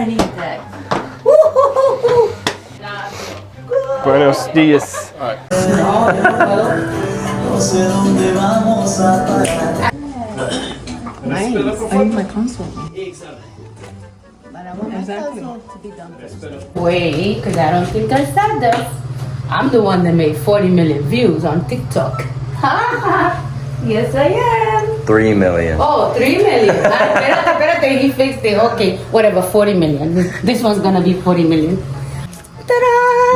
need that. Buenos dias. Nice. I need my console. But I want my console to be done first. Wait, because I don't think I said this. I'm the one that made 40 million views on TikTok. Yes, I am. 3 million. Oh, 3 million. Espérate, he fixed it. Okay, whatever, 40 million. This one's gonna be 40 million. Ta-da!